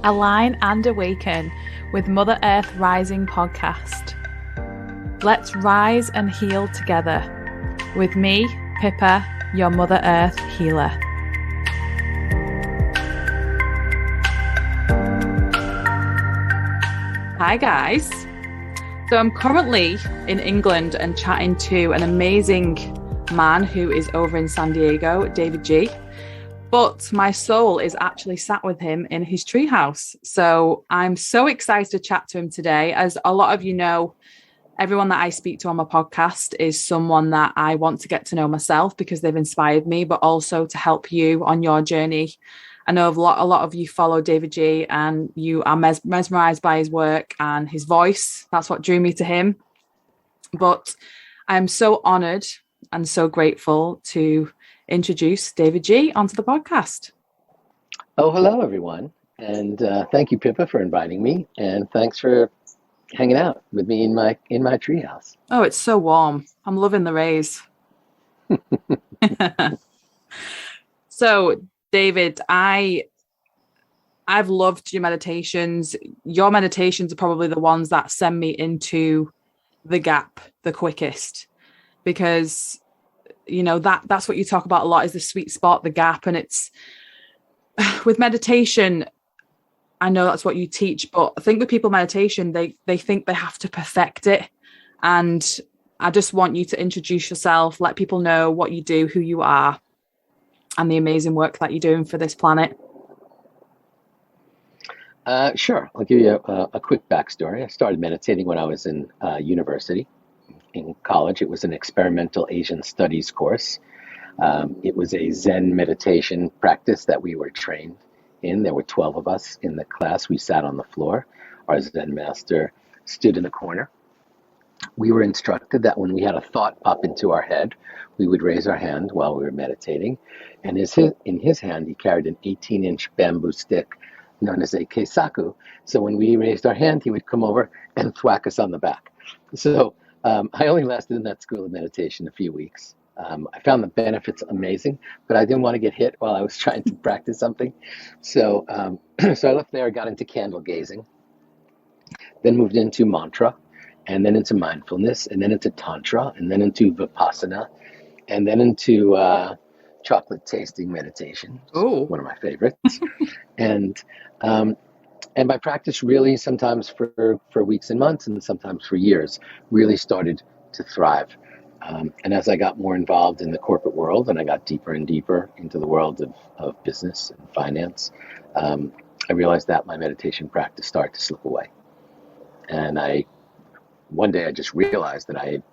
Align and Awaken with Mother Earth Rising podcast. Let's rise and heal together with me, Pippa, your Mother Earth healer. Hi guys. So I'm currently in England and chatting to an amazing man who is over in San Diego, davidji. But my soul is actually sat with him in his treehouse. So I'm so excited to chat to him today. As a lot of you know, everyone that I speak to on my podcast is someone that I want to get to know myself because they've inspired me, but also to help you on your journey. I know a lot of you follow davidji and you are mesmerized by his work and his voice. That's what drew me to him. But I'm so honored and so grateful to introduce davidji onto the podcast. Oh, hello, everyone. And thank you, Pippa, for inviting me. And thanks for hanging out with me in my treehouse. Oh, it's so warm. I'm loving the rays. So, David, I've loved your meditations. Your meditations are probably the ones that send me into the gap the quickest because, you know, that's what you talk about a lot is the sweet spot, the gap. And it's with meditation, I know that's what you teach, but I think with people meditation, they think they have to perfect it. And I just want you to introduce yourself, let people know what you do, who you are, and the amazing work that you're doing for this planet. Sure. I'll give you a quick backstory. I started meditating when I was in university. In college, it was an experimental Asian studies course. It was a Zen meditation practice that we were trained in. There were 12 of us in the class. We sat on the floor. Our Zen master stood in the corner. We were instructed that when we had a thought pop into our head, we would raise our hand while we were meditating. And in his hand, he carried an 18-inch bamboo stick known as a keisaku. So when we raised our hand, he would come over and thwack us on the back. So I only lasted in that school of meditation a few weeks. I found the benefits amazing, but I didn't want to get hit while I was trying to practice something. So so I left there, got into candle gazing, then moved into mantra, and then into mindfulness, and then into tantra, and then into vipassana, and then into chocolate tasting meditation. Oh, one of my favorites. And my practice really sometimes for weeks and months and sometimes for years really started to thrive. And as I got more involved in the corporate world and I got deeper and deeper into the world of business and finance, I realized that my meditation practice started to slip away. And one day I just realized that I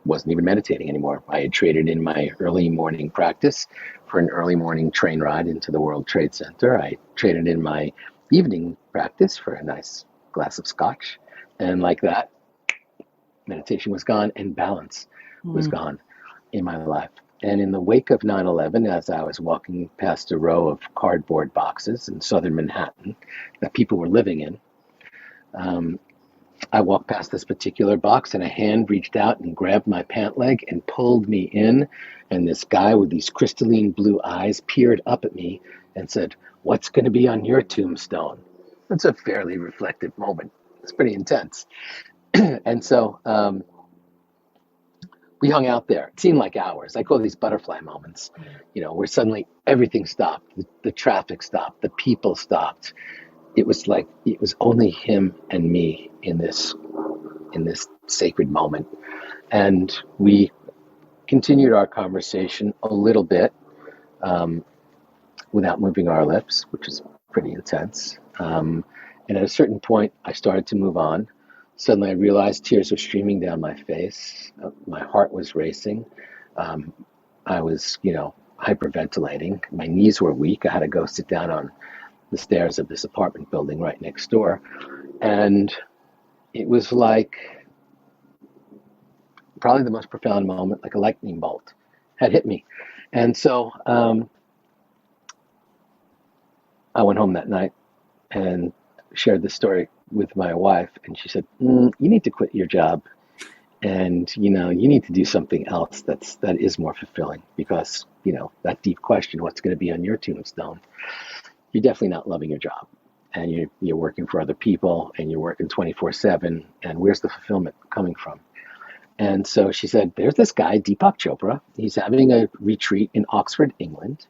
wasn't even meditating anymore. I had traded in my early morning practice for an early morning train ride into the World Trade Center. I traded in my evening practice for a nice glass of scotch. And like that, meditation was gone and balance was gone in my life. And in the wake of 9/11, as I was walking past a row of cardboard boxes in southern Manhattan that people were living in, I walked past this particular box and a hand reached out and grabbed my pant leg and pulled me in. And this guy with these crystalline blue eyes peered up at me and said, "What's going to be on your tombstone?" It's a fairly reflective moment. It's pretty intense. And so we hung out there. It seemed like hours. I call these butterfly moments, you know, where suddenly everything stopped. The traffic stopped. The people stopped. It was like it was only him and me in this sacred moment. And we continued our conversation a little bit without moving our lips, which is pretty intense. And at a certain point, I started to move on. Suddenly I realized tears were streaming down my face. My heart was racing. I was, hyperventilating. My knees were weak. I had to go sit down on the stairs of this apartment building right next door. And it was like probably the most profound moment, like a lightning bolt had hit me. And so I went home that night and shared this story with my wife, and she said, you need to quit your job, and you need to do something else that is more fulfilling, because that deep question, what's going to be on your tombstone, you're definitely not loving your job. and you're working for other people, and you're working 24/7, and where's the fulfillment coming from? And so she said, there's this guy, Deepak Chopra. He's having a retreat in Oxford, England,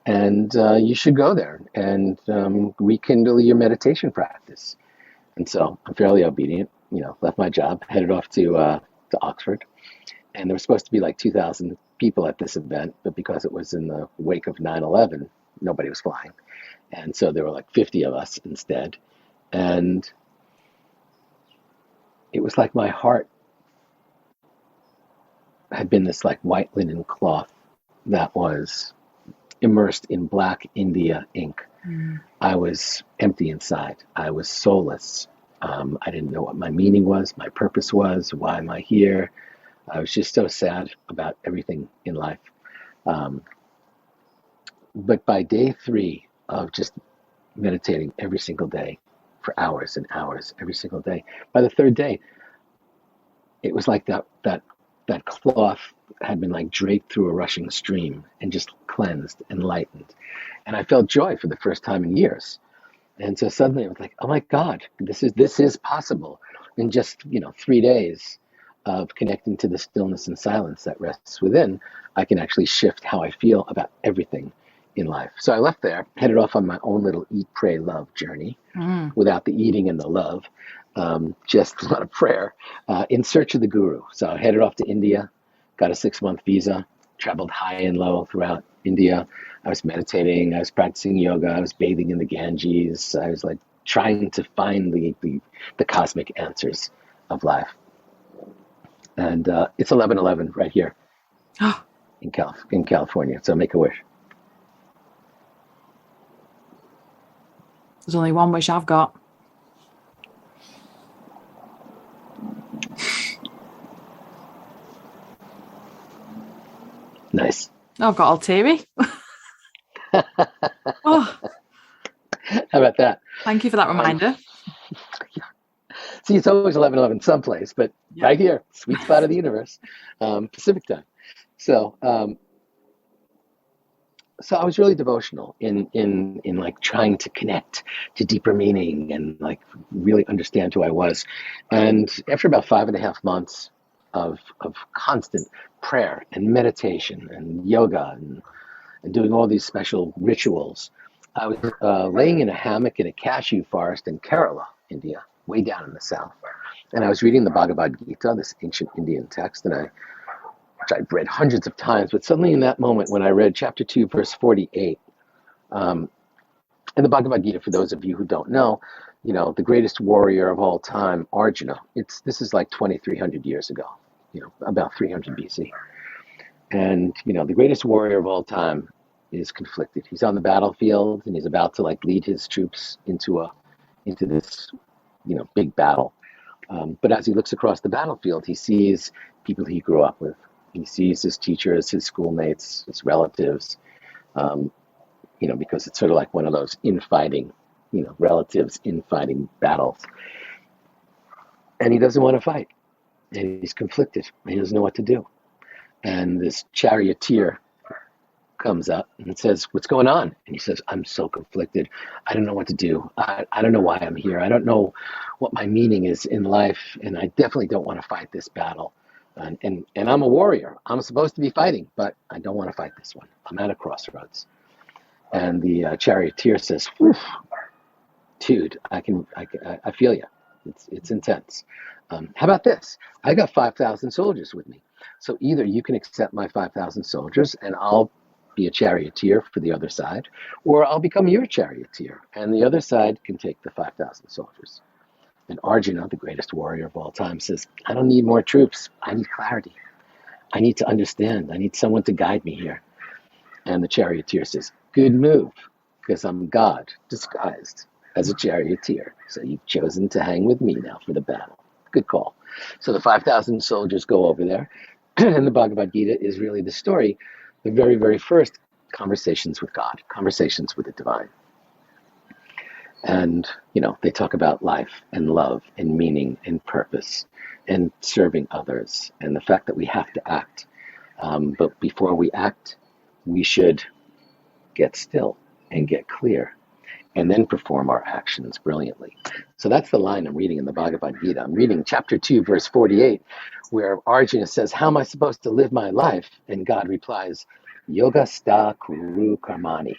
and you should go there and rekindle your meditation practice. And so I'm fairly obedient, left my job, headed off to Oxford. And there was supposed to be like 2,000 people at this event, but because it was in the wake of 9/11, nobody was flying. And so there were like 50 of us instead. And it was like my heart had been this like white linen cloth that was immersed in black India ink. I was empty inside. I was soulless. I didn't know what my meaning was, my purpose was, why am I here? I was just so sad about everything in life. But by day 3 of just meditating every single day for hours and hours, every single day, by the 3rd day, it was like that cloth had been like draped through a rushing stream and just cleansed and lightened. And I felt joy for the first time in years. And so suddenly I was like, oh my God, this is possible. In just, 3 days of connecting to the stillness and silence that rests within, I can actually shift how I feel about everything in life. So I left there, headed off on my own little eat, pray, love journey without the eating and the love, just a lot of prayer, in search of the guru. So I headed off to India, got a 6-month visa, traveled high and low throughout India. I was meditating, I was practicing yoga, I was bathing in the Ganges. I was like trying to find the cosmic answers of life. And it's 11/11 right here in California. So make a wish. There's only one wish I've got. Nice. I've got all teary. Oh, how about that? Thank you for that reminder. See, it's always 11/11 someplace, but right here, sweet spot of the universe, Pacific time. So I was really devotional in like trying to connect to deeper meaning and like really understand who I was. And after about 5.5 months of constant prayer and meditation and yoga and doing all these special rituals, I was laying in a hammock in a cashew forest in Kerala, India, way down in the south. And I was reading the Bhagavad Gita, this ancient Indian text, which I'd read hundreds of times, but suddenly in that moment when I read chapter 2, verse 48, and the Bhagavad Gita, for those of you who don't know, the greatest warrior of all time, Arjuna, this is like 2,300 years ago, about 300 BC. And, the greatest warrior of all time is conflicted. He's on the battlefield and he's about to like lead his troops into this, big battle. But as he looks across the battlefield, he sees people he grew up with. He sees his teachers, his schoolmates, his relatives, because it's sort of like one of those infighting, relatives infighting battles. And he doesn't want to fight. And he's conflicted. And he doesn't know what to do. And this charioteer comes up and says, what's going on? And he says, I'm so conflicted. I don't know what to do. I don't know why I'm here. I don't know what my meaning is in life. And I definitely don't want to fight this battle. And I'm a warrior. I'm supposed to be fighting, but I don't want to fight this one. I'm at a crossroads. And the charioteer says, dude, I feel you. It's intense. How about this? I got 5,000 soldiers with me. So either you can accept my 5,000 soldiers and I'll be a charioteer for the other side, or I'll become your charioteer and the other side can take the 5,000 soldiers. And Arjuna, the greatest warrior of all time, says, I don't need more troops. I need clarity. I need to understand. I need someone to guide me here. And the charioteer says, good move, because I'm God disguised as a charioteer. So you've chosen to hang with me now for the battle. Good call. So the 5,000 soldiers go over there. And the Bhagavad Gita is really the story, the very, very first conversations with God, conversations with the divine. And, they talk about life and love and meaning and purpose and serving others and the fact that we have to act. But before we act, we should get still and get clear and then perform our actions brilliantly. So that's the line I'm reading in the Bhagavad Gita. I'm reading chapter 2, verse 48, where Arjuna says, how am I supposed to live my life? And God replies, Yoga sta kuru karmani.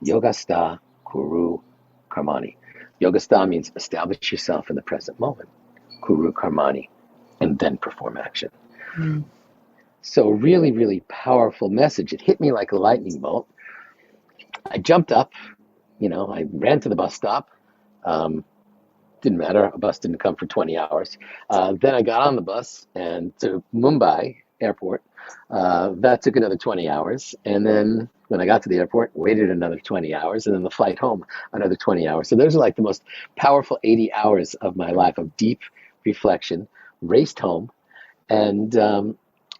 Yoga sta kuru karmani. Yoga sta means establish yourself in the present moment. Kuru karmani, and then perform action. Mm. So really, really powerful message. It hit me like a lightning bolt. I jumped up, I ran to the bus stop. Didn't matter. A bus didn't come for 20 hours. Then I got on the bus and to Mumbai airport. That took another 20 hours. And then when I got to the airport, waited another 20 hours. And then the flight home, another 20 hours. So those are like the most powerful 80 hours of my life of deep reflection. Raced home. And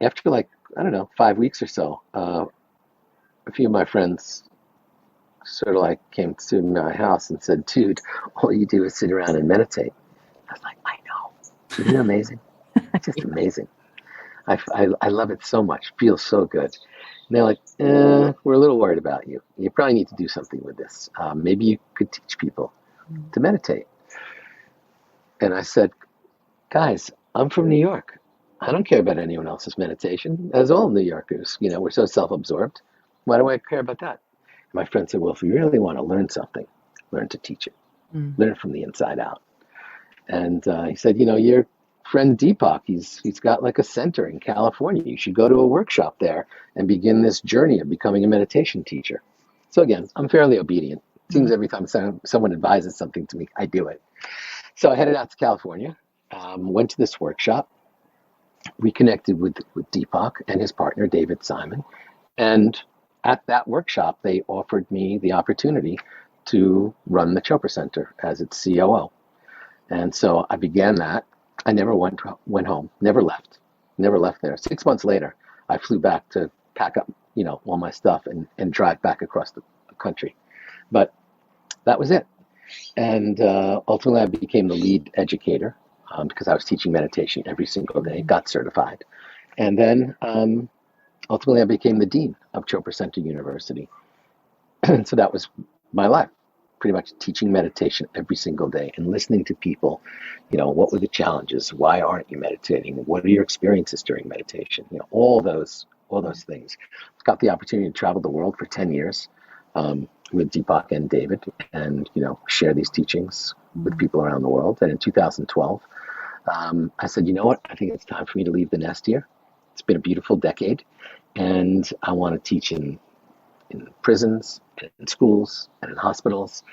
after 5 weeks or so, a few of my friends sort of came to my house and said, dude, all you do is sit around and meditate. I was like, I know. Isn't it amazing? It's just amazing. I love it so much. Feels so good. And they're like, we're a little worried about you. You probably need to do something with this. Maybe you could teach people to meditate. And I said, guys, I'm from New York. I don't care about anyone else's meditation. As all New Yorkers, we're so self-absorbed. Why do I care about that? My friend said, well, if you really want to learn something, learn to teach it. Learn it from the inside out. And he said, your friend Deepak, he's got a center in California. You should go to a workshop there and begin this journey of becoming a meditation teacher. So again, I'm fairly obedient. It seems every time someone advises something to me, I do it. So I headed out to California, went to this workshop, reconnected with Deepak and his partner, David Simon. And at that workshop, they offered me the opportunity to run the Chopra Center as its COO. And so I began that. I never went home, never left there. 6 months later, I flew back to pack up, all my stuff and drive back across the country. But that was it. And ultimately, I became the lead educator because I was teaching meditation every single day, got certified. And then ultimately, I became the dean of Chopra Center University. And so that was my life, pretty much teaching meditation every single day and listening to people. What were the challenges? Why aren't you meditating? What are your experiences during meditation? All those things. Got the opportunity to travel the world for 10 years with Deepak and David and, share these teachings with people around the world. And in 2012, I said, you know what? I think it's time for me to leave the nest here. It's been a beautiful decade. And I want to teach in prisons, and in schools, and in hospitals,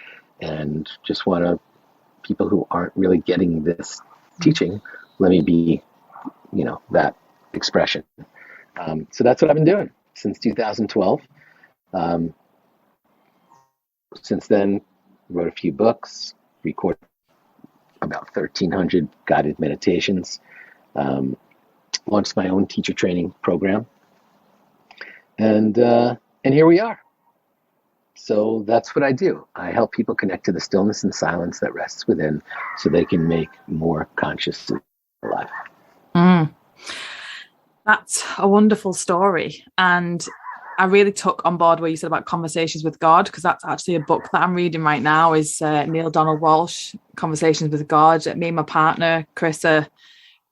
and just want to, people who aren't really getting this teaching, let me be, that expression. So that's what I've been doing since 2012. Since then, wrote a few books, recorded about 1,300 guided meditations, launched my own teacher training program. And here we are. So that's what I do. I help people connect to the stillness and silence that rests within so they can make more conscious life. That's a wonderful story. And I really took on board what you said about conversations with God, because that's actually a book that I'm reading right now is Neil Donald Walsh, Conversations with God. Me and my partner, Chris, are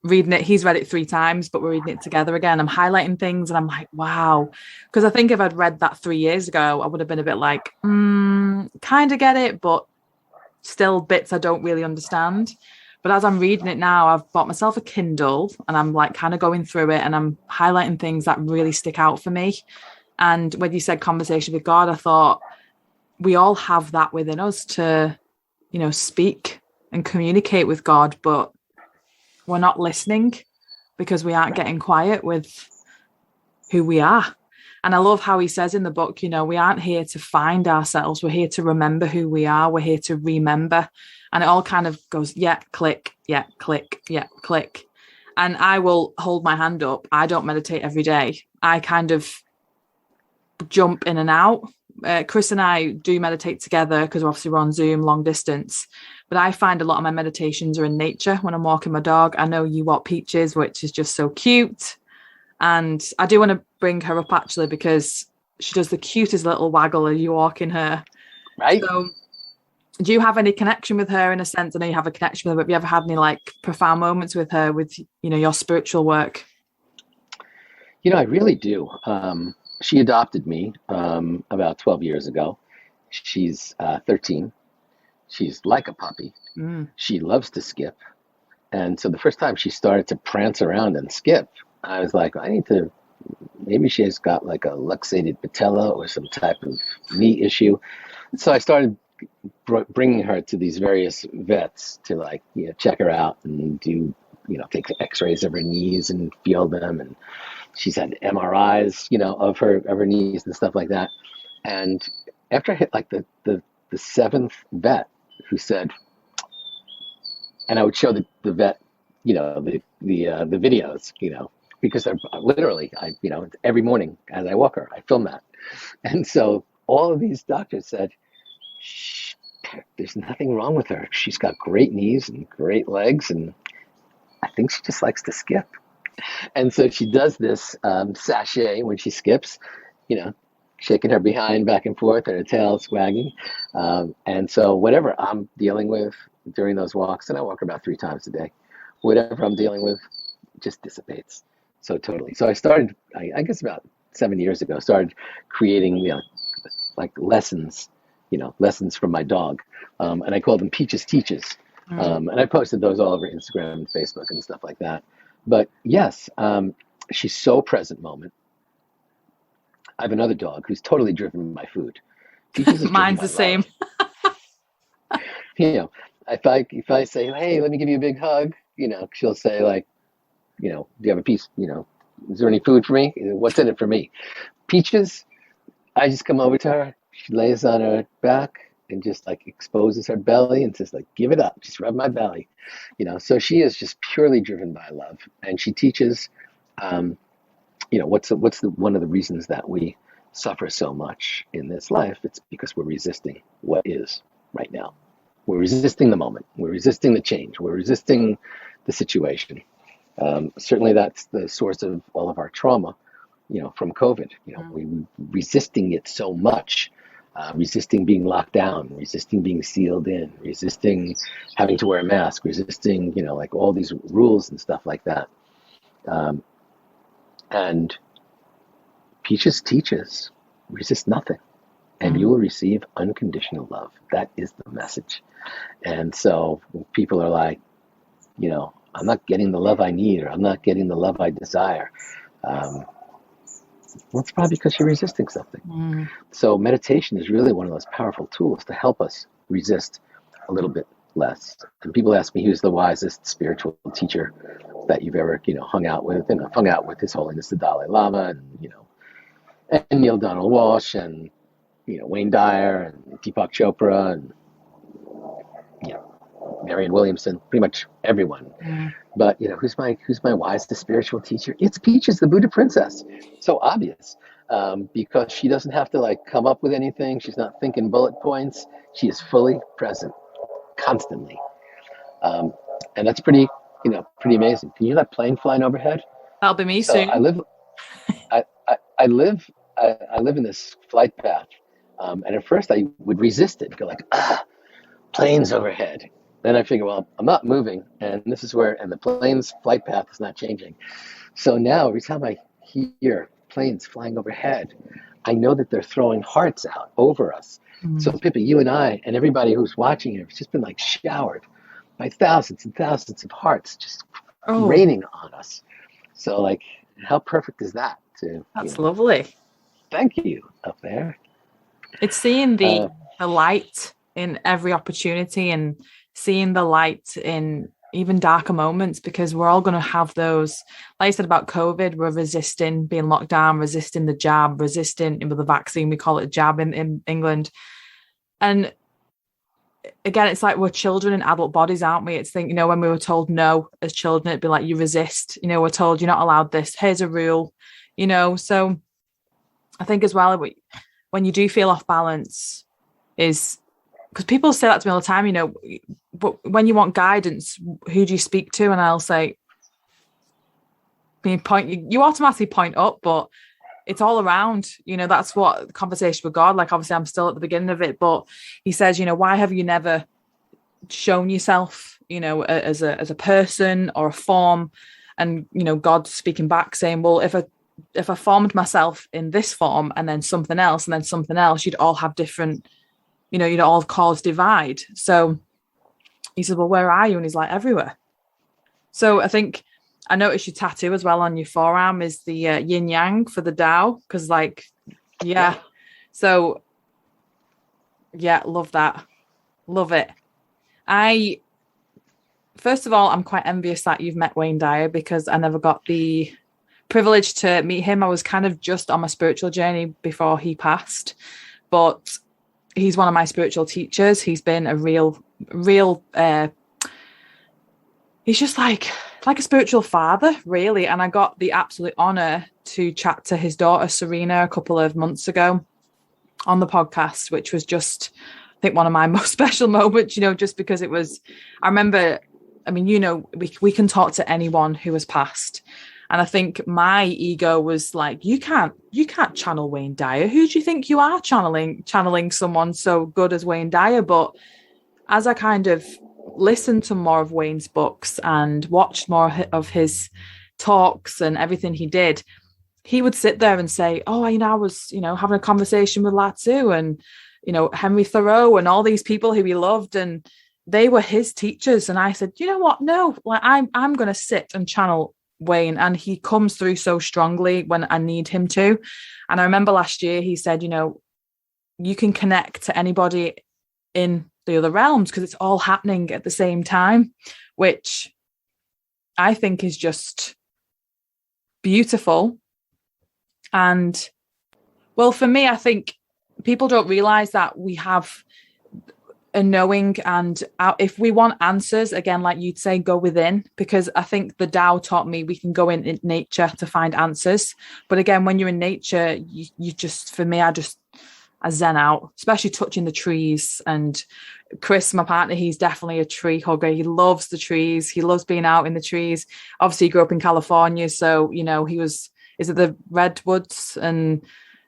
reading it. He's read it 3 times, but we're reading it together again. I'm highlighting things and I'm like, wow. Because I think if I'd read that 3 years ago, I would have been a bit like, kind of get it, but still bits I don't really understand. But as I'm reading it now, I've bought myself a Kindle and I'm kind of going through it and I'm highlighting things that really stick out for me. And when you said conversation with God, I thought we all have that within us to, speak and communicate with God, but we're not listening because we aren't getting quiet with who we are. And I love how he says in the book, we aren't here to find ourselves. We're here to remember who we are. We're here to remember. And it all kind of goes, click, click. And I will hold my hand up. I don't meditate every day. I kind of jump in and out. Chris and I do meditate together because obviously we're on Zoom long distance. But I find a lot of my meditations are in nature when I'm walking my dog. I know you walk Peaches, which is just so cute. And I do want to bring her up actually because she does the cutest little waggle as you're walking her. Right? So do you have any connection with her in a sense? I know you have a connection with her, but have you ever had any like profound moments with her with, your spiritual work? I really do. She adopted me about 12 years ago. She's 13. She's like a puppy. Mm. She loves to skip. And so the first time she started to prance around and skip, I was like, maybe she has got like a luxated patella or some type of knee issue. So I started bringing her to these various vets to check her out and do, take x-rays of her knees and feel them. And she's had MRIs, of her knees and stuff like that. And after I hit like the seventh vet who said, and I would show the vet, the videos, because they're literally, every morning as I walk her, I film that. And so all of these doctors said, shh, there's nothing wrong with her. She's got great knees and great legs, and I think she just likes to skip. And so she does this sachet when she skips, shaking her behind back and forth and her tail swagging. And so whatever I'm dealing with during those walks, and I walk her about 3 times a day, whatever I'm dealing with just dissipates. So totally. So I started, I guess about 7 years ago, started creating, like lessons, lessons from my dog. And I called them Peaches Teaches. And I posted those all over Instagram and Facebook and stuff like that. But yes, she's so present moment. I have another dog who's totally driven by food. Mine's the same. If I say, hey, let me give you a big hug, she'll say like, do you have a piece, is there any food for me? What's in it for me? Peaches, I just come over to her. She lays on her back and just like exposes her belly and says like, give it up, just rub my belly. So she is just purely driven by love. And she teaches, what's one of the reasons that we suffer so much in this life? It's because we're resisting what is right now. We're resisting the moment. We're resisting the change. We're resisting the situation. Certainly that's the source of all of our trauma, from COVID. We're resisting it so much, resisting being locked down, resisting being sealed in, resisting having to wear a mask, resisting, like all these rules and stuff like that. And Peaches teaches, resist nothing, and you will receive unconditional love. That is the message. And so people are like, I'm not getting the love I need, or I'm not getting the love I desire. That's probably because you're resisting something. So meditation is really one of those powerful tools to help us resist a little bit less. And people ask me, who's the wisest spiritual teacher that you've ever, hung out with? And I've hung out with His Holiness the Dalai Lama, and Neil Donald Walsh, and Wayne Dyer, and Deepak Chopra, and Marianne Williamson, pretty much everyone. But who's my wisest spiritual teacher? It's Peaches, the Buddha princess. So obvious, because she doesn't have to like come up with anything. She's not thinking bullet points. She is fully present, constantly, and that's pretty amazing. Can you hear that plane flying overhead? That'll be me soon. I live in this flight path, and at first I would resist it, go like, planes overhead. Then I figure, well, I'm not moving, and this is the plane's flight path is not changing. So now every time I hear planes flying overhead, I know that they're throwing hearts out over us. So Pippa, you and I and everybody who's watching it, it's just been like showered by thousands and thousands of hearts just raining on us. So like, how perfect is that? That's lovely. Thank you up there. It's seeing the light in every opportunity, and seeing the light in even darker moments, because we're all going to have those, like I said about COVID, we're resisting being locked down, resisting the jab, resisting the vaccine, we call it a jab in England. And again, it's like we're children in adult bodies, aren't we? It's when we were told no as children, it'd be like, you resist, we're told you're not allowed this, here's a rule, so I think as well, when you do feel off balance, is because people say that to me all the time, but when you want guidance, who do you speak to? And I'll say, you automatically point up, but it's all around, that's what conversation with God, like obviously I'm still at the beginning of it, but he says, why have you never shown yourself, as a person or a form? And, God speaking back saying, well, if I formed myself in this form and then something else and then something else, you'd all have different, you'd all cause divide. So he said, well, where are you? And he's like, everywhere. So I noticed your tattoo as well on your forearm is the yin yang for the Tao, because yeah. So yeah, love that. Love it. First of all, I'm quite envious that you've met Wayne Dyer, because I never got the privilege to meet him. I was kind of just on my spiritual journey before he passed, but he's one of my spiritual teachers. He's been a real, he's just like a spiritual father, really. And I got the absolute honor to chat to his daughter, Serena, a couple of months ago on the podcast, which was just, I think, one of my most special moments, just because I remember, we can talk to anyone who has passed. And I think my ego was like, you can't channel Wayne Dyer. Who do you think you are channeling someone so good as Wayne Dyer? But as I kind of listened to more of Wayne's books and watched more of his talks and everything he did, he would sit there and say, oh, I was, having a conversation with Latu and, Henry Thoreau and all these people who he loved, and they were his teachers. And I said, you know what? No, I'm going to sit and channel Wayne, and he comes through so strongly when I need him to. And I remember last year he said, you can connect to anybody in the other realms because it's all happening at the same time, which I think is just beautiful. And well, for me, I think people don't realize that we have a knowing, and if we want answers, again, like you'd say, go within, because I think the Tao taught me we can go in nature to find answers. But again, when you're in nature, you just, for me, I zen out, especially touching the trees. And Chris, my partner, he's definitely a tree hugger. He loves the trees. He loves being out in the trees. Obviously, he grew up in California, so is it the redwoods, and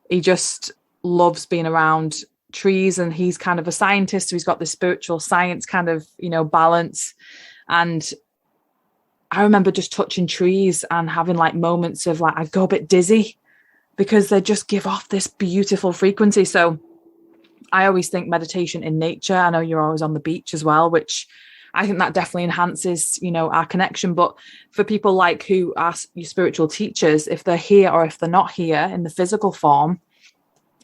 he just loves being around trees. And he's kind of a scientist, so he's got this spiritual science kind of balance. And I remember just touching trees and having moments of I'd go a bit dizzy because they just give off this beautiful frequency. So I always think meditation in nature. I know you're always on the beach as well, which I think that definitely enhances our connection. But for people who are your spiritual teachers, if they're here or if they're not here in the physical form,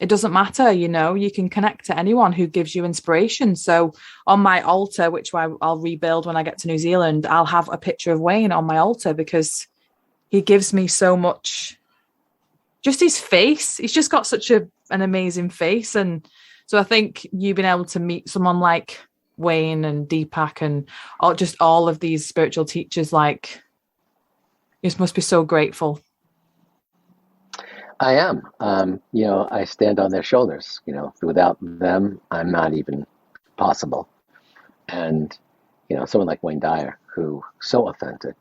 it doesn't matter, you can connect to anyone who gives you inspiration. So on my altar, which I'll rebuild when I get to New Zealand, I'll have a picture of Wayne on my altar because he gives me so much, just his face. He's just got such an amazing face. And so I think you being able to meet someone like Wayne and Deepak and all of these spiritual teachers, you must be so grateful. I am. I stand on their shoulders. Without them, I'm not even possible. And someone like Wayne Dyer, who so authentic,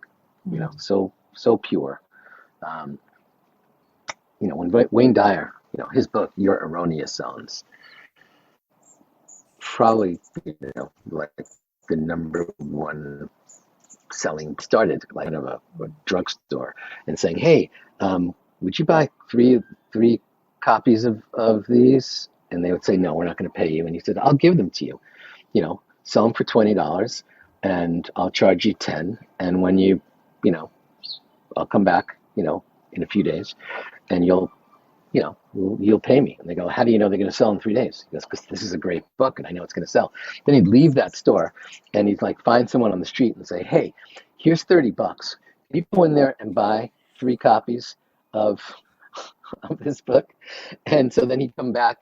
so pure. When Wayne Dyer, his book Your Erroneous Zones, probably the number one selling, started kind of a drugstore and saying, hey, would you buy three copies of these? And they would say, no, we're not going to pay you. And he said, I'll give them to you, sell them for $20 and I'll charge you 10. And when I'll come back, in a few days and you'll pay me. And they go, how do you know they're going to sell in 3 days? He goes, because this is a great book and I know it's going to sell. Then he'd leave that store and he'd find someone on the street and say, hey, here's $30. Can you go in there and buy 3 copies of this book? And so then he'd come back,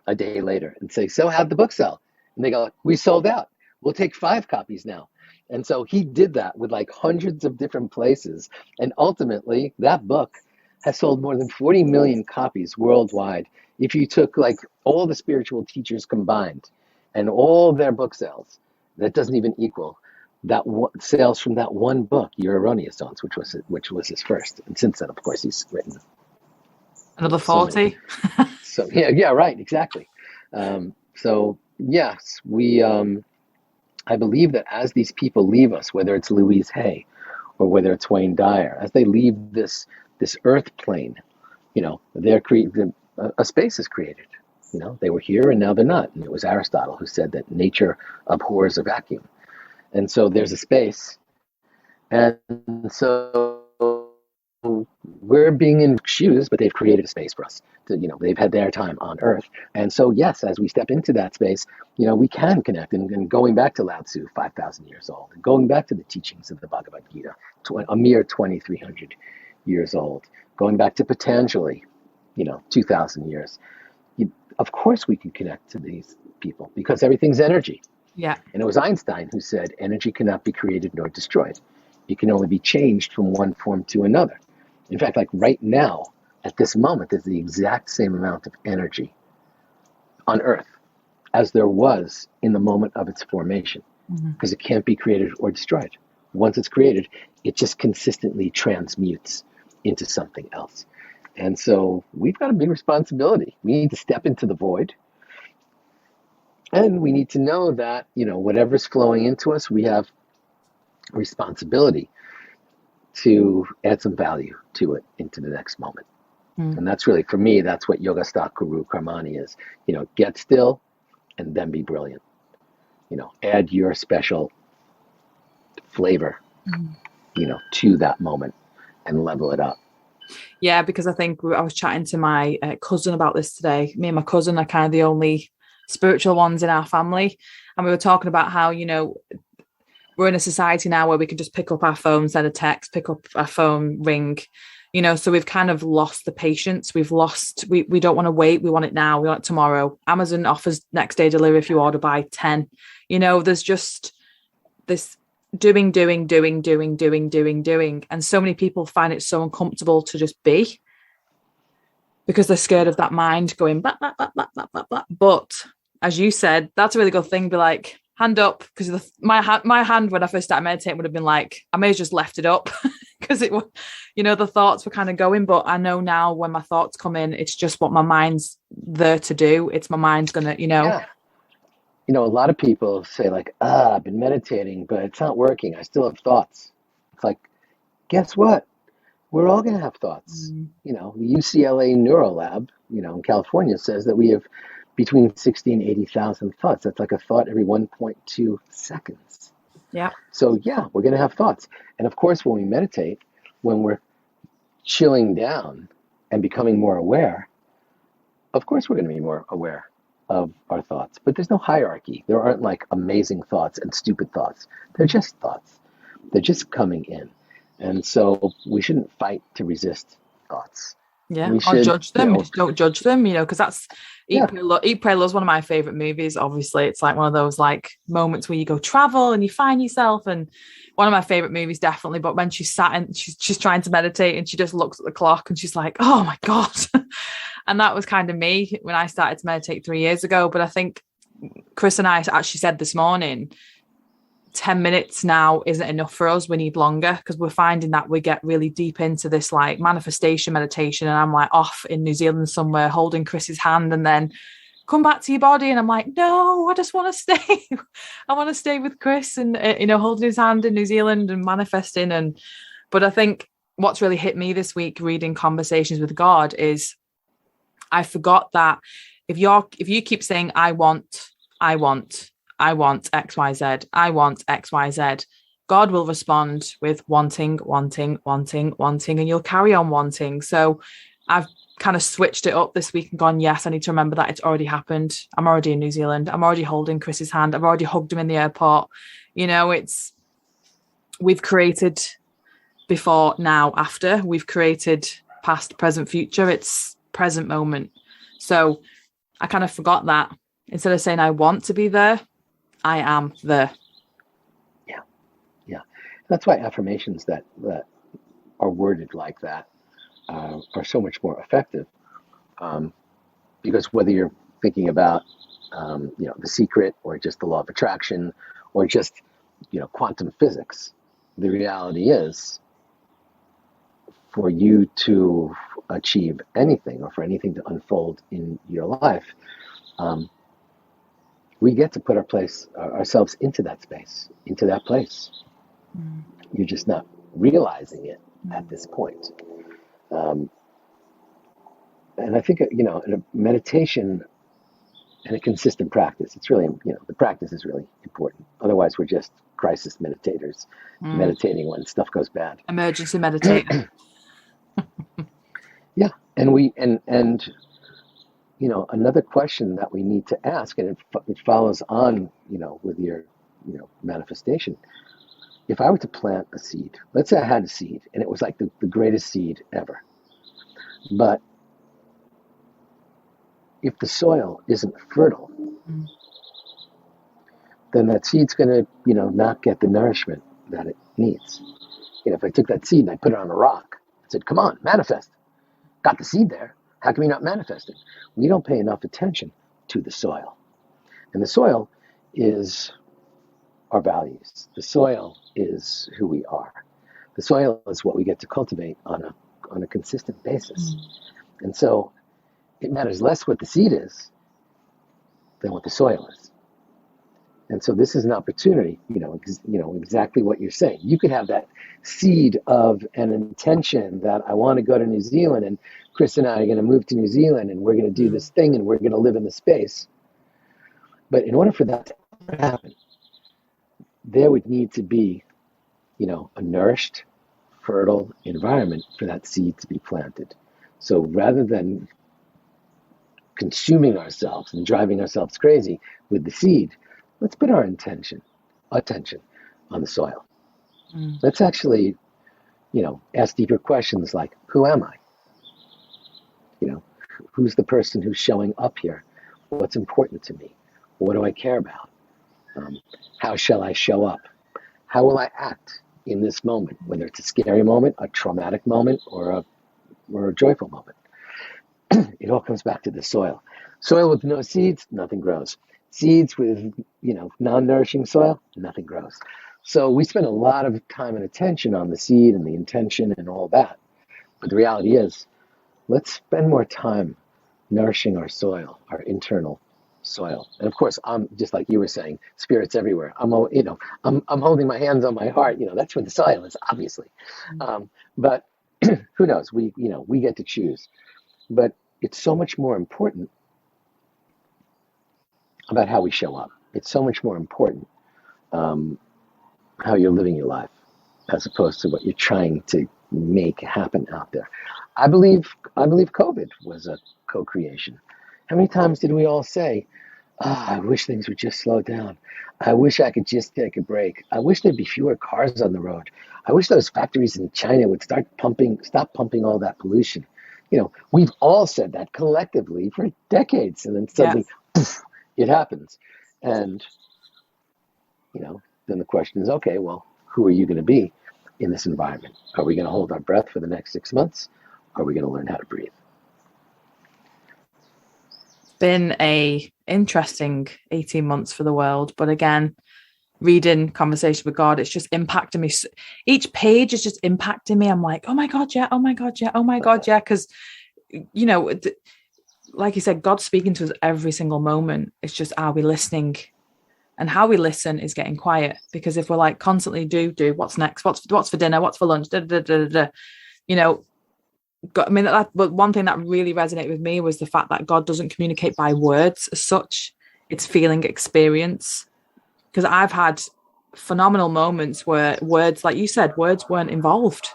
a day later and say, so how'd the book sell? And they go, we sold out. We'll take 5 copies now. And so he did that with hundreds of different places. And ultimately, that book has sold more than 40 million copies worldwide. If you took all the spiritual teachers combined and all their book sales, that doesn't even equal that sales from that one book, Your Erroneous Zones, which was his first. And since then, of course, he's written Another So many. 40. So yeah, right, exactly. So yes, I believe that as these people leave us, whether it's Louise Hay or whether it's Wayne Dyer, as they leave this earth plane, they're a space is created. They were here and now they're not. And it was Aristotle who said that nature abhors a vacuum. And so there's a space. And so we're being in shoes, but they've created a space for us. They've had their time on Earth. And so, yes, as we step into that space, we can connect. And going back to Lao Tzu, 5,000 years old, and going back to the teachings of the Bhagavad Gita, a mere 2,300 years old, going back to Patanjali, 2,000 years. Of course we can connect to these people because everything's energy. Yeah. And it was Einstein who said, energy cannot be created nor destroyed. It can only be changed from one form to another. In fact, like right now, at this moment, there's the exact same amount of energy on Earth as there was in the moment of its formation, because it can't be created or destroyed. Once it's created, it just consistently transmutes into something else. And so we've got a big responsibility. We need to step into the void. And we need to know that, whatever's flowing into us, we have responsibility to add some value to it into the next moment. And that's really, for me, that's what Yoga Stock Guru Karmani is. Get still and then be brilliant. Add your special flavor, to that moment and level it up. Yeah, because I think I was chatting to my cousin about this today. Me and my cousin are kind of the only spiritual ones in our family. And we were talking about how, we're in a society now where we can just pick up our phone, send a text, pick up our phone, ring, so we've kind of lost the patience. We don't want to wait. We want it now. We want it tomorrow. Amazon offers next day delivery if you order by 10. There's just this doing. And so many people find it so uncomfortable to just be because they're scared of that mind going, blah, blah, blah, blah, blah, blah, blah. But as you said, that's a really good thing. Be like, hand up, because my hand when I first started meditating would have been like, I may have just left it up because it was, the thoughts were kind of going. But I know now when my thoughts come in, it's just what my mind's there to do. It's my mind's gonna, Yeah. A lot of people say like, I've been meditating, but it's not working. I still have thoughts. It's like, guess what? We're all going to have thoughts. The UCLA Neuro Lab, in California says that we have between 60 and 80,000 thoughts. That's like a thought every 1.2 seconds. Yeah. So yeah, we're going to have thoughts. And of course, when we meditate, when we're chilling down and becoming more aware, of course, we're going to be more aware of our thoughts. But there's no hierarchy. There aren't like amazing thoughts and stupid thoughts. They're just thoughts. They're just coming in. And so we shouldn't fight to resist thoughts. Yeah, or judge them. Just don't judge them, because that's Eat, Pray, Love is one of my favorite movies. Obviously, it's like one of those like moments where you go travel and you find yourself. And one of my favorite movies, definitely. But when she's sat and she's trying to meditate and she just looks at the clock and she's like, oh my God. And that was kind of me when I started to meditate 3 years ago. But I think Chris and I actually said this morning, 10 minutes now isn't enough for us. We need longer because we're finding that we get really deep into this like manifestation meditation. And I'm like off in New Zealand somewhere holding Chris's hand and then come back to your body. And I'm like, no, I just want to stay. I want to stay with Chris and, holding his hand in New Zealand and manifesting. But I think what's really hit me this week reading Conversations with God is I forgot that if you keep saying, I want X, Y, Z. I want X, Y, Z. God will respond with wanting, and you'll carry on wanting. So I've kind of switched it up this week and gone, yes, I need to remember that it's already happened. I'm already in New Zealand. I'm already holding Chris's hand. I've already hugged him in the airport. We've created before, now, after. We've created past, present, future. It's present moment. So I kind of forgot that. Instead of saying I want to be there, I am there. Yeah. That's why affirmations that are worded like that are so much more effective. Because whether you're thinking about, The Secret or just the law of attraction or just, quantum physics, the reality is for you to achieve anything or for anything to unfold in your life, we get to put ourselves into that space, into that place. You're just not realizing it at this point. And I think, in a meditation and a consistent practice, it's really, the practice is really important. Otherwise, we're just crisis meditators, meditating when stuff goes bad. Emergency meditator. Yeah. And another question that we need to ask, and it follows on, with your, manifestation. If I were to plant a seed, let's say I had a seed and it was like the greatest seed ever. But if the soil isn't fertile, then that seed's going to, not get the nourishment that it needs. If I took that seed and I put it on a rock, I said, come on, manifest. Got the seed there. How can we not manifest it? We don't pay enough attention to the soil. And the soil is our values. The soil is who we are. The soil is what we get to cultivate on a consistent basis. And so it matters less what the seed is than what the soil is. And so this is an opportunity, exactly what you're saying. You could have that seed of an intention that I want to go to New Zealand, and Chris and I are going to move to New Zealand, and we're going to do this thing, and we're going to live in the space. But in order for that to happen, there would need to be, a nourished, fertile environment for that seed to be planted. So rather than consuming ourselves and driving ourselves crazy with the seed, let's put our attention on the soil. Let's actually, ask deeper questions like, who am I? Who's the person who's showing up here? What's important to me? What do I care about? How shall I show up? How will I act in this moment, whether it's a scary moment, a traumatic moment, or a joyful moment? It all comes back to the soil. Soil with no seeds, nothing grows. Seeds with, non-nourishing soil, nothing grows. So we spend a lot of time and attention on the seed and the intention and all that. But the reality is, let's spend more time nourishing our soil, our internal soil. And of course, I'm just like you were saying, spirits everywhere. I'm holding my hands on my heart. That's where the soil is, obviously. But who knows? We get to choose. But it's so much more important about how we show up. It's so much more important how you're living your life, as opposed to what you're trying to make happen out there. I believe COVID was a co-creation. How many times did we all say, I wish things would just slow down. I wish I could just take a break. I wish there'd be fewer cars on the road. I wish those factories in China would stop pumping all that pollution. We've all said that collectively for decades, and then suddenly, poof, it happens. And, then the question is, okay, well, who are you going to be in this environment? Are we going to hold our breath for the next 6 months? Or are we going to learn how to breathe? It's been a interesting 18 months for the world. But again, reading Conversation with God, it's just impacting me. Each page is just impacting me. I'm like, oh my God, yeah. Oh my God, yeah. Oh my God, yeah. Because, like you said, God's speaking to us every single moment. It's just, are we listening? And how we listen is getting quiet. Because if we're like constantly do, what's next? What's for dinner? What's for lunch? But one thing that really resonated with me was the fact that God doesn't communicate by words as such. It's feeling experience. Because I've had phenomenal moments where words, like you said, words weren't involved.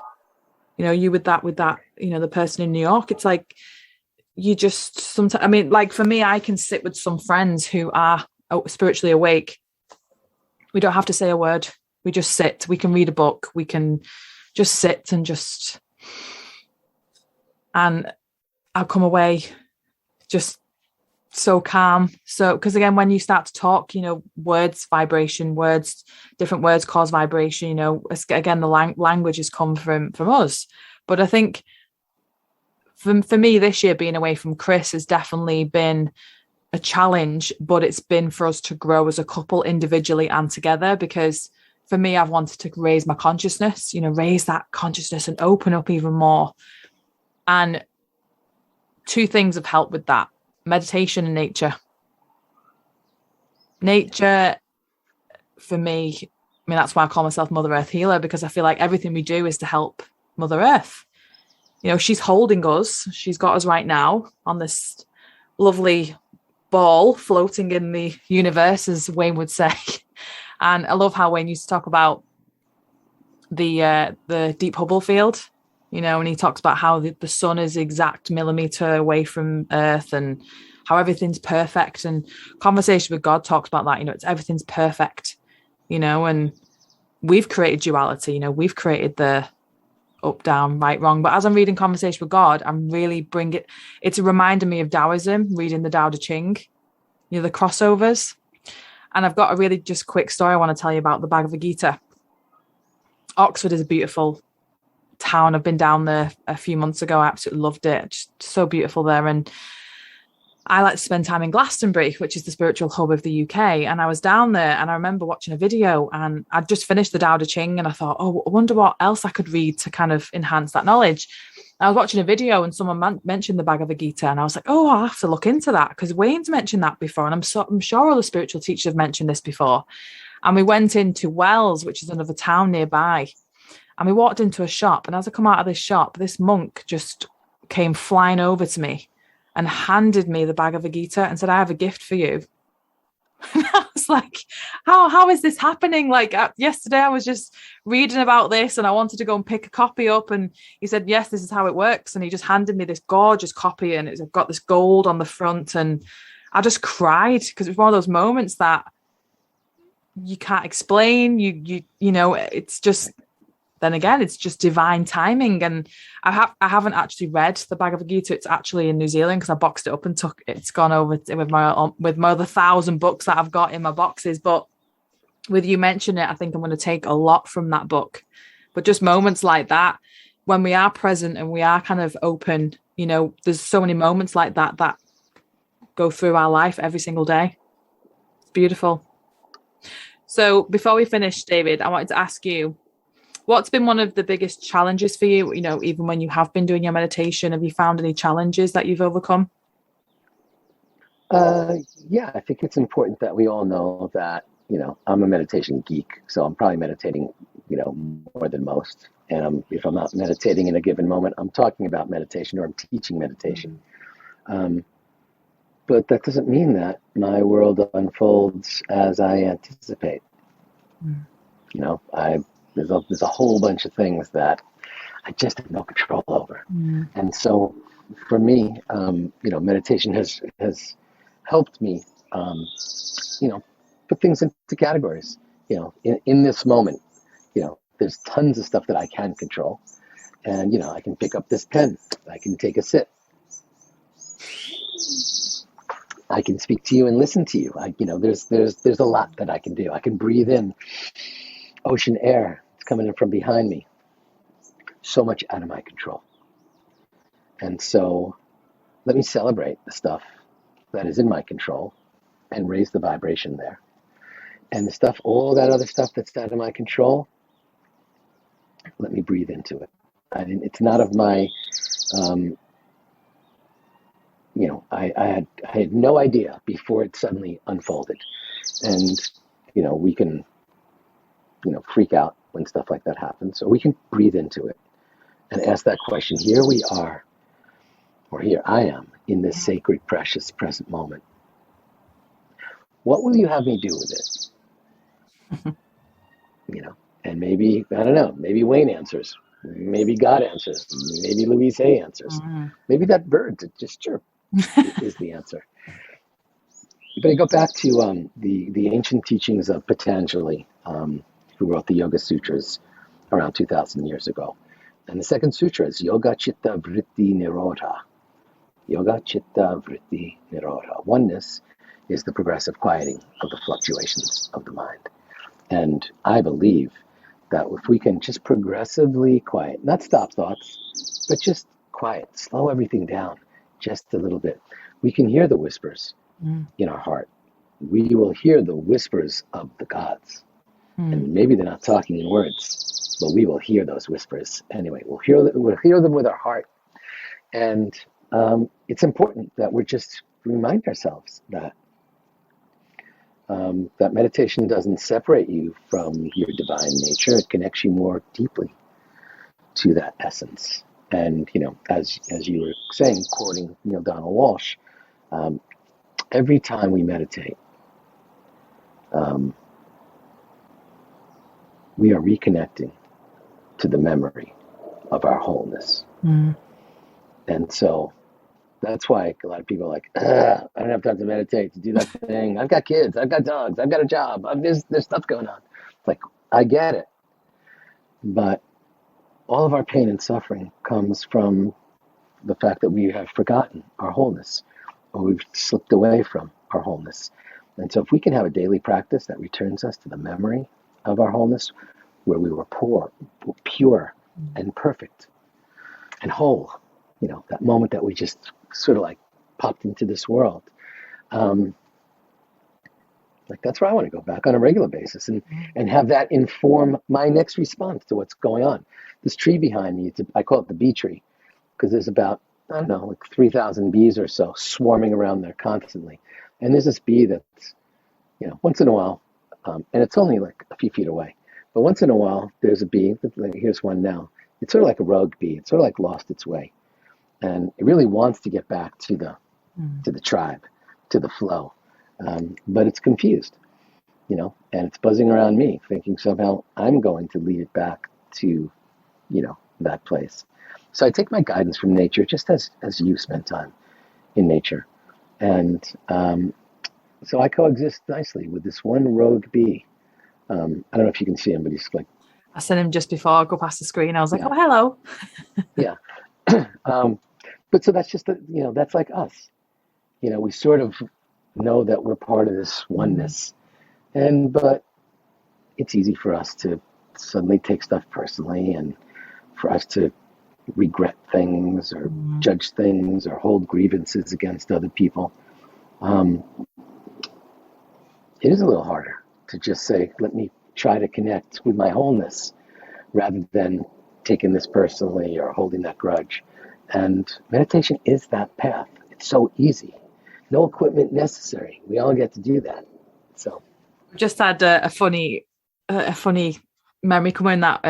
You with that, the person in New York, it's like, you just sometimes, like for me, I can sit with some friends who are spiritually awake. We don't have to say a word. We just sit. We can read a book. We can just sit and I'll come away just so calm. So, because again, when you start to talk, words, vibration, different words cause vibration, again, the language has come from us. But I think for me this year, being away from Chris has definitely been a challenge, but it's been for us to grow as a couple individually and together, because for me, I've wanted to raise my consciousness, raise that consciousness and open up even more. And two things have helped with that: meditation and nature. Nature, for me, I mean, that's why I call myself Mother Earth Healer, because I feel like everything we do is to help Mother Earth. You know, she's holding us. She's got us right now on this lovely ball floating in the universe, as Wayne would say. And I love how Wayne used to talk about the deep Hubble field, you know, and he talks about how the sun is exact millimeter away from Earth and how everything's perfect. And Conversation with God talks about that, you know, it's everything's perfect, you know, and we've created duality, you know, we've created the up, down, right, wrong. But as I'm reading Conversation with God, I'm really it's a reminder me of Taoism, reading the Tao Te Ching, you know, the crossovers. And I've got a really just quick story I want to tell you about the Bhagavad Gita. Oxford is a beautiful town. I've been down there a few months ago. I absolutely loved it. Just so beautiful there. And I like to spend time in Glastonbury, which is the spiritual hub of the UK. And I was down there and I remember watching a video and I'd just finished the Tao Te Ching and I thought, oh, I wonder what else I could read to kind of enhance that knowledge. I was watching a video and someone mentioned the Bhagavad Gita and I was like, oh, I'll have to look into that because Wayne's mentioned that before. And I'm sure all the spiritual teachers have mentioned this before. And we went into Wells, which is another town nearby. And we walked into a shop. And as I come out of this shop, this monk just came flying over to me and handed me the Bhagavad Gita and said, I have a gift for you. And I was like, how is this happening? Like yesterday, I was just reading about this and I wanted to go and pick a copy up. And he said, yes, this is how it works. And he just handed me this gorgeous copy and it's got this gold on the front. And I just cried because it was one of those moments that you can't explain. You know, it's just, then again, it's just divine timing. And I haven't actually read the Bhagavad Gita. It's actually in New Zealand because I boxed it up and it's gone over with my other 1,000 books that I've got in my boxes. But with you mentioning it, I think I'm going to take a lot from that book. But just moments like that, when we are present and we are kind of open, you know, there's so many moments like that that go through our life every single day. It's beautiful. So before we finish, David, I wanted to ask you, what's been one of the biggest challenges for you? You know, even when you have been doing your meditation, have you found any challenges that you've overcome? Yeah, I think it's important that we all know that, you know, I'm a meditation geek, so I'm probably meditating, you know, more than most. And if I'm not meditating in a given moment, I'm talking about meditation or I'm teaching meditation. But that doesn't mean that my world unfolds as I anticipate. You know, there's a whole bunch of things that I just have no control over. And so for me, you know, meditation has helped me, you know, put things into categories. You know, in this moment, you know, there's tons of stuff that I can control. And, you know, I can pick up this pen. I can take a sip. I can speak to you and listen to you. You know, there's a lot that I can do. I can breathe in ocean air. It's coming in from behind me. So much out of my control. And so let me celebrate the stuff that is in my control and raise the vibration there. And the stuff, all that other stuff that's out of my control, let me breathe into it. It's not of my, you know, I had no idea before it suddenly unfolded. And, you know, we can, you know, freak out when stuff like that happens. So we can breathe into it and ask that question. Here we are, or here I am in this sacred, precious present moment. What will you have me do with it? You know, and maybe, I don't know, maybe Wayne answers. Maybe God answers. Maybe Louise Hay answers. Maybe that bird that just chirped is the answer. But I go back to the ancient teachings of Patanjali, who wrote the Yoga Sutras around 2,000 years ago. And the second sutra is Yoga Chitta Vritti Nirodha. Yoga Chitta Vritti Nirodha. Oneness is the progressive quieting of the fluctuations of the mind. And I believe that if we can just progressively quiet, not stop thoughts, but just quiet, slow everything down just a little bit, we can hear the whispers in our heart. We will hear the whispers of the gods. And maybe they're not talking in words, but we will hear those whispers anyway. We'll hear them with our heart. And it's important that we just remind ourselves that that meditation doesn't separate you from your divine nature. It connects you more deeply to that essence. And as you were saying, quoting Neil Donald Walsh, every time we meditate, we are reconnecting to the memory of our wholeness. Mm. And so that's why a lot of people are like, I don't have time to meditate, to do that thing. I've got kids, I've got dogs, I've got a job, there's stuff going on. It's like, I get it. But all of our pain and suffering comes from the fact that we have forgotten our wholeness, or we've slipped away from our wholeness. And so if we can have a daily practice that returns us to the memory of our wholeness, where we were pure and perfect and whole, that moment that we just sort of like popped into this world. Like that's where I want to go back on a regular basis and have that inform my next response to what's going on. This tree behind me, I call it the bee tree, because there's about, I don't know, like 3,000 bees or so swarming around there constantly. And there's this bee that's, once in a while, and it's only like a few feet away, but once in a while, there's a bee, here's one now. It's sort of like a rogue bee. It's sort of like lost its way. And it really wants to get back to the tribe, to the flow. But it's confused, and it's buzzing around me, thinking somehow I'm going to lead it back to, that place. So I take my guidance from nature, just as you spend time in nature. And so I coexist nicely with this one rogue bee. I don't know if you can see him, but he's like... I sent him just before I go past the screen. I was like, oh, hello. Yeah. But so that's just, that's like us. We sort of know that we're part of this oneness. But it's easy for us to suddenly take stuff personally, and for us to regret things or judge things or hold grievances against other people. It is a little harder to just say, let me try to connect with my wholeness, rather than taking this personally or holding that grudge. And meditation is that path. It's so easy. No equipment necessary. We all get to do that. So just had a funny memory coming that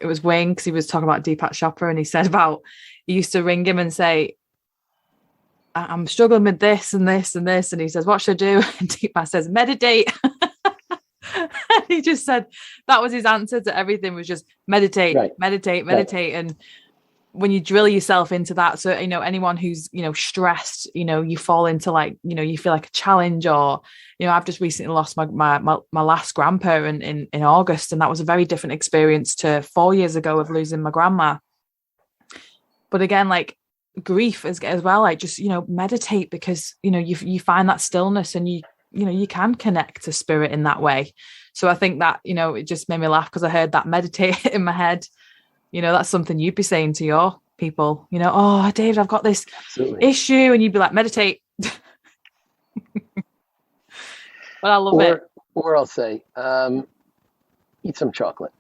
it was Wayne, because he was talking about Deepak Chopra, and he said about he used to ring him and say, I'm struggling with this and this and this, and he says, what should I do? And Deepak says, meditate. He just said that was his answer to everything, was just meditate, right. meditate. Right. And when you drill yourself into that, so anyone who's stressed, you fall into like you feel like a challenge, or I've just recently lost my last grandparent in August, and that was a very different experience to 4 years ago of losing my grandma. But again, like grief as well, like just meditate, because you find that stillness, and you can connect to spirit in that way. So I think that it just made me laugh, because I heard that meditate in my head. That's something you'd be saying to your people, oh, David, I've got this issue. And you'd be like, meditate. But I love it. Or I'll say, eat some chocolate.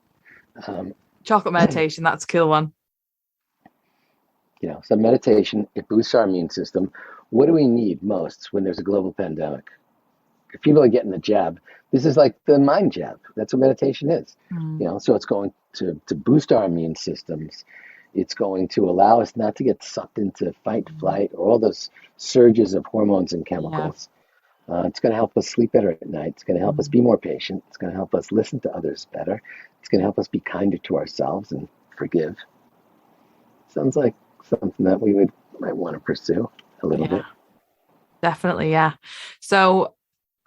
Chocolate meditation, that's a cool one. So meditation, it boosts our immune system. What do we need most when there's a global pandemic? If people are getting the jab, this is like the mind jab. That's what meditation is. So it's going to boost our immune systems. It's going to allow us not to get sucked into fight, flight, or all those surges of hormones and chemicals. Yeah. It's going to help us sleep better at night. It's going to help us be more patient. It's going to help us listen to others better. It's going to help us be kinder to ourselves and forgive. Sounds like something that we might want to pursue a little bit. Definitely, yeah. So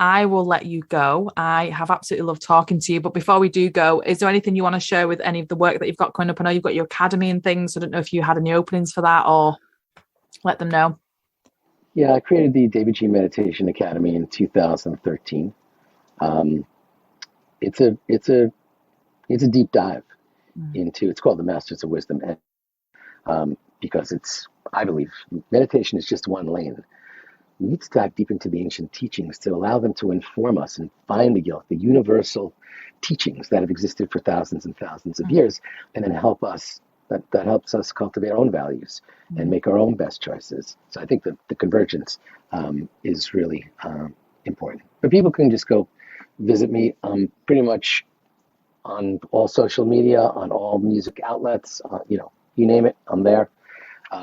I will let you go. I have absolutely loved talking to you. But before we do go, is there anything you want to share with any of the work that you've got coming up? I know you've got your academy and things. I don't know if you had any openings for that, or let them know. Yeah, I created the davidji Meditation Academy in 2013. It's a deep dive into, it's called the Masters of Wisdom, because I believe meditation is just one lane. We need to dive deep into the ancient teachings to allow them to inform us and find the universal teachings that have existed for thousands and thousands of years, and then help us that helps us cultivate our own values and make our own best choices. So I think that the convergence is really important. But people can just go visit me pretty much on all social media, on all music outlets, you name it, I'm there.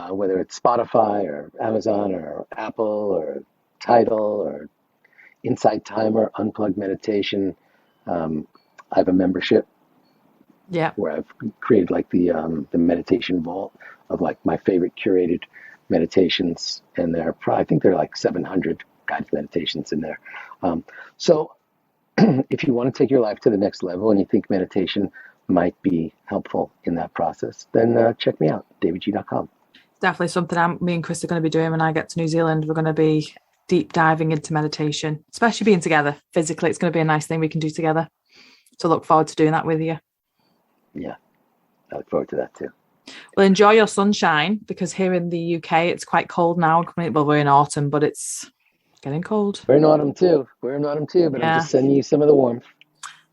Whether it's Spotify or Amazon or Apple or Tidal or Insight Timer, Unplugged Meditation. I have a membership where I've created like the meditation vault of like my favorite curated meditations, and I think there are like 700 guided meditations in there. So if you want to take your life to the next level and you think meditation might be helpful in that process, then check me out, davidji.com. Definitely something me and Chris are going to be doing when I get to New Zealand. We're going to be deep diving into meditation, especially being together physically. It's going to be a nice thing we can do together. So look forward to doing that with you. Yeah, I look forward to that too. Well, enjoy your sunshine, because here in the UK it's quite cold now. Well, we're in autumn, but it's getting cold. We're in autumn too, but I'm just sending you some of the warmth.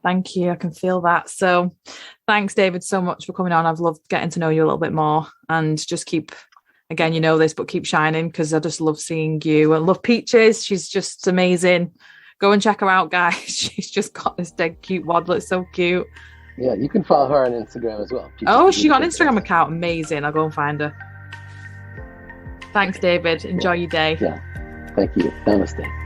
Thank you. I can feel that. So thanks, David, so much for coming on. I've loved getting to know you a little bit more, and just keep, again, you know this, but keep shining, because I just love seeing you. I love Peaches. She's just amazing. Go and check her out, guys. She's just got this dead cute waddle. It's so cute. Yeah, you can follow her on Instagram as well. She got an Instagram account. Amazing. I'll go and find her. Thanks, David. Enjoy your day. Yeah. Thank you. Namaste.